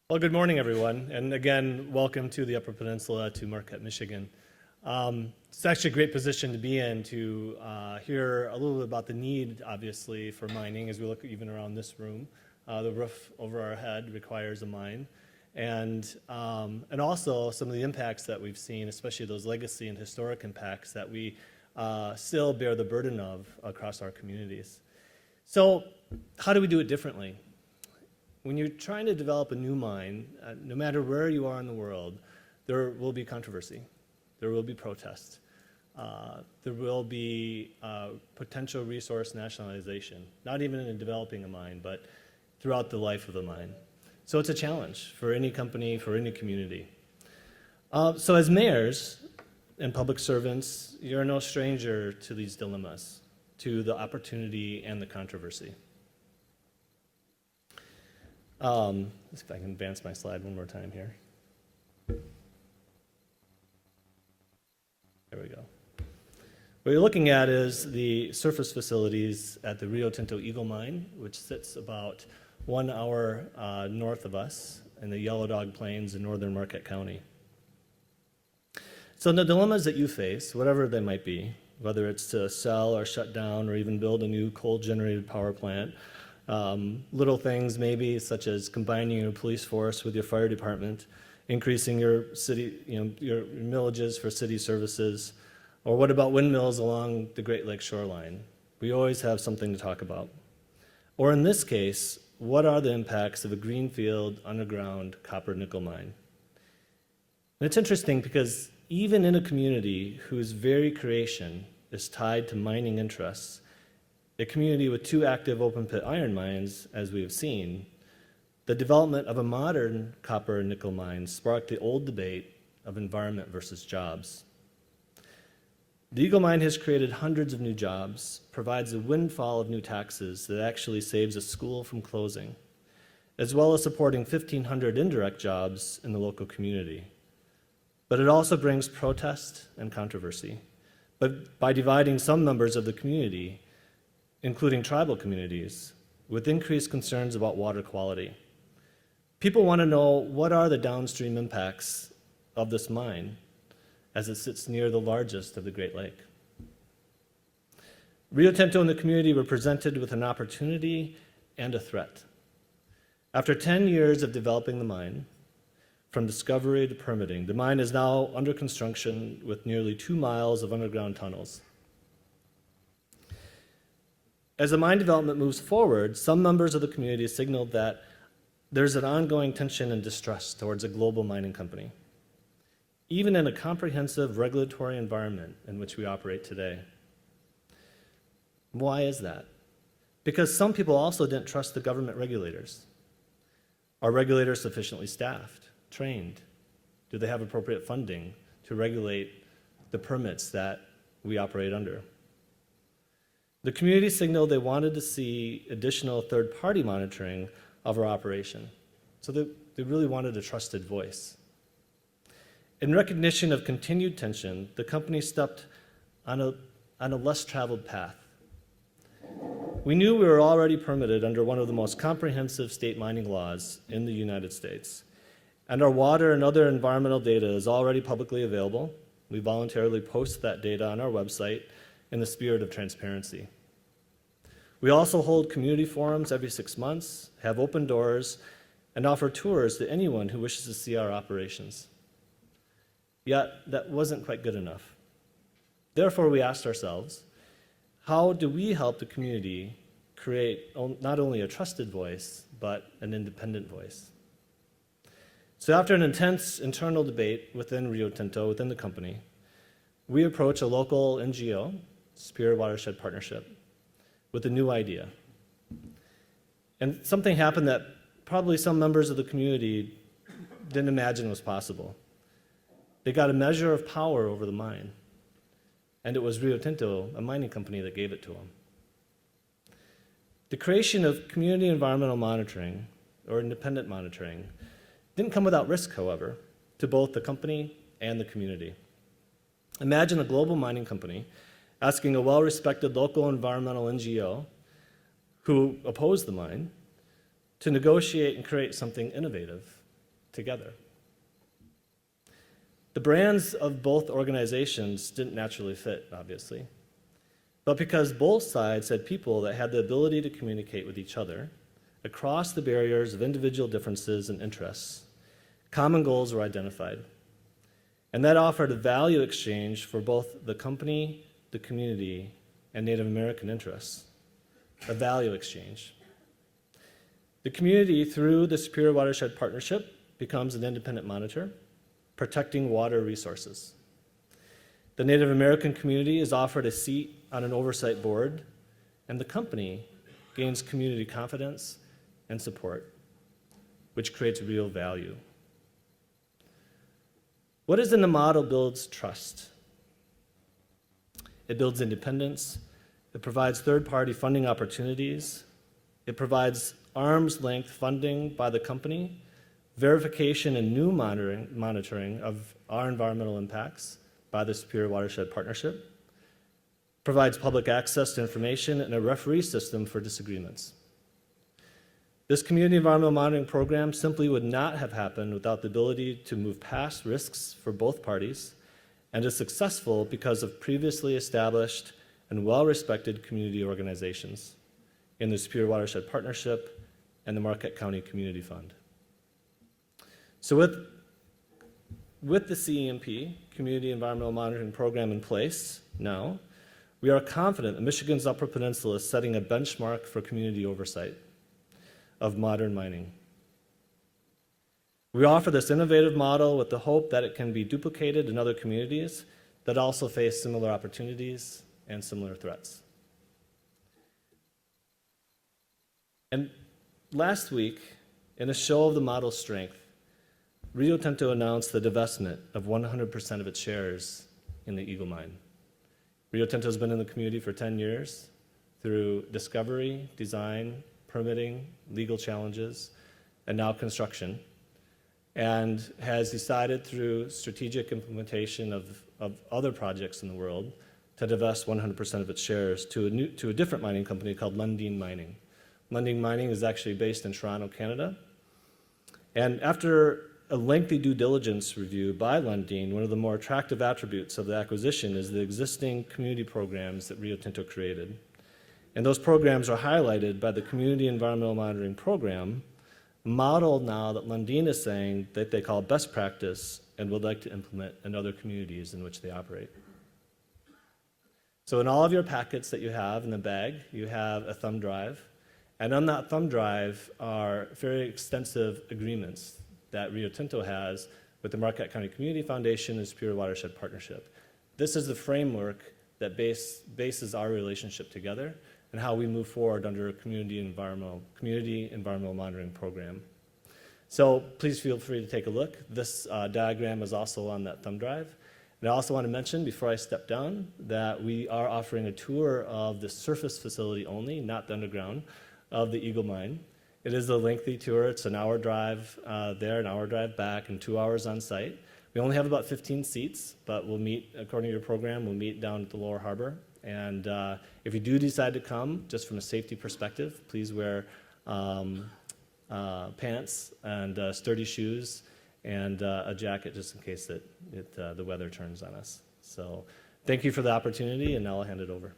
Well, good morning, everyone. And again, welcome to the Upper Peninsula, to Marquette, Michigan. It's actually a great position to be in to hear a little bit about the need, obviously, for mining as we look even around this room. The roof over our head requires a mine. And also some of the impacts that we've seen, especially those legacy and historic impacts that we still bear the burden of across our communities. So how do we do it differently? When you're trying to develop a new mine, no matter where you are in the world, there will be controversy. There will be protest. There will be potential resource nationalization, not even in developing a mine, but throughout the life of the mine. So it's a challenge for any company, for any community. So as mayors and public servants, you're no stranger to these dilemmas, to the opportunity and the controversy. Let's see if I can advance my slide one more time here. There we go. What you're looking at is the surface facilities at the Rio Tinto Eagle Mine, which sits about 1 hour north of us in the Yellow Dog Plains in northern Marquette County. So the dilemmas that you face, whatever they might be, whether it's to sell or shut down or even build a new coal-generated power plant, little things maybe such as combining your police force with your fire department, increasing your city, your millages for city services, or what about windmills along the Great Lakes shoreline? We always have something to talk about. Or in this case, what are the impacts of a greenfield underground copper nickel mine? And it's interesting because even in a community whose very creation is tied to mining interests, a community with 2 active open-pit iron mines, as we have seen, the development of a modern copper and nickel mine sparked the old debate of environment versus jobs. The Eagle Mine has created hundreds of new jobs, provides a windfall of new taxes that actually saves a school from closing, as well as supporting 1,500 indirect jobs in the local community. But it also brings protest and controversy. But by dividing some members of the community, including tribal communities, with increased concerns about water quality. People want to know what are the downstream impacts of this mine as it sits near the largest of the Great Lake. Rio Tinto and the community were presented with an opportunity and a threat. After 10 years of developing the mine, from discovery to permitting, the mine is now under construction with nearly 2 miles of underground tunnels. As the mine development moves forward, some members of the community signaled that there's an ongoing tension and distrust towards a global mining company, even in a comprehensive regulatory environment in which we operate today. Why is that? Because some people also didn't trust the government regulators. Are regulators sufficiently staffed, trained? Do they have appropriate funding to regulate the permits that we operate under? The community signaled they wanted to see additional third-party monitoring of our operation. So they really wanted a trusted voice. In recognition of continued tension, the company stepped on a less traveled path. We knew we were already permitted under one of the most comprehensive state mining laws in the United States. And our water and other environmental data is already publicly available. We voluntarily post that data on our website in the spirit of transparency. We also hold community forums every 6 months, have open doors, and offer tours to anyone who wishes to see our operations. Yet, that wasn't quite good enough. Therefore, we asked ourselves, how do we help the community create not only a trusted voice, but an independent voice? So after an intense internal debate within Rio Tinto, within the company, we approached a local NGO, Superior Watershed Partnership, with a new idea. And something happened that probably some members of the community didn't imagine was possible. They got a measure of power over the mine, and it was Rio Tinto, a mining company, that gave it to them. The creation of community environmental monitoring, or independent monitoring, didn't come without risk, however, to both the company and the community. Imagine a global mining company asking a well-respected local environmental NGO who opposed the mine to negotiate and create something innovative together. The brands of both organizations didn't naturally fit, obviously, but because both sides had people that had the ability to communicate with each other across the barriers of individual differences and interests, common goals were identified. And that offered a value exchange for both the company, the community, and Native American interests. A value exchange. The community, through the Superior Watershed Partnership, becomes an independent monitor, protecting water resources. The Native American community is offered a seat on an oversight board, and the company gains community confidence and support, which creates real value. What is in the model builds trust. It builds independence. It provides third-party funding opportunities. It provides arm's length funding by the company, verification and new monitoring of our environmental impacts by the Superior Watershed Partnership, provides public access to information and a referee system for disagreements. This community environmental monitoring program simply would not have happened without the ability to move past risks for both parties, and is successful because of previously established and well-respected community organizations in the Superior Watershed Partnership and the Marquette County Community Fund. So with the CEMP, Community Environmental Monitoring Program, in place now, we are confident that Michigan's Upper Peninsula is setting a benchmark for community oversight of modern mining. We offer this innovative model with the hope that it can be duplicated in other communities that also face similar opportunities and similar threats. And last week, in a show of the model's strength, Rio Tinto announced the divestment of 100% of its shares in the Eagle Mine. Rio Tinto has been in the community for 10 years through discovery, design, permitting, legal challenges, and now construction, and has decided through strategic implementation of other projects in the world to divest 100% of its shares to a different mining company called Lundin Mining. Lundin Mining is actually based in Toronto, Canada. And after a lengthy due diligence review by Lundin, one of the more attractive attributes of the acquisition is the existing community programs that Rio Tinto created. And those programs are highlighted by the Community Environmental Monitoring Program, model now that Lundin is saying that they call best practice and would like to implement in other communities in which they operate. So in all of your packets that you have in the bag, you have a thumb drive. And on that thumb drive are very extensive agreements that Rio Tinto has with the Marquette County Community Foundation and Superior Watershed Partnership. This is the framework that bases our relationship together and how we move forward under a community environmental monitoring program. So please feel free to take a look. This diagram is also on that thumb drive. And I also want to mention before I step down that we are offering a tour of the surface facility only, not the underground, of the Eagle Mine. It is a lengthy tour. It's an hour drive there, an hour drive back, and 2 hours on site. We only have about 15 seats, but we'll meet, according to your program, we'll meet down at the Lower Harbor. And if you do decide to come, just from a safety perspective, please wear pants and sturdy shoes and a jacket just in case that the weather turns on us. So thank you for the opportunity, and now I'll hand it over.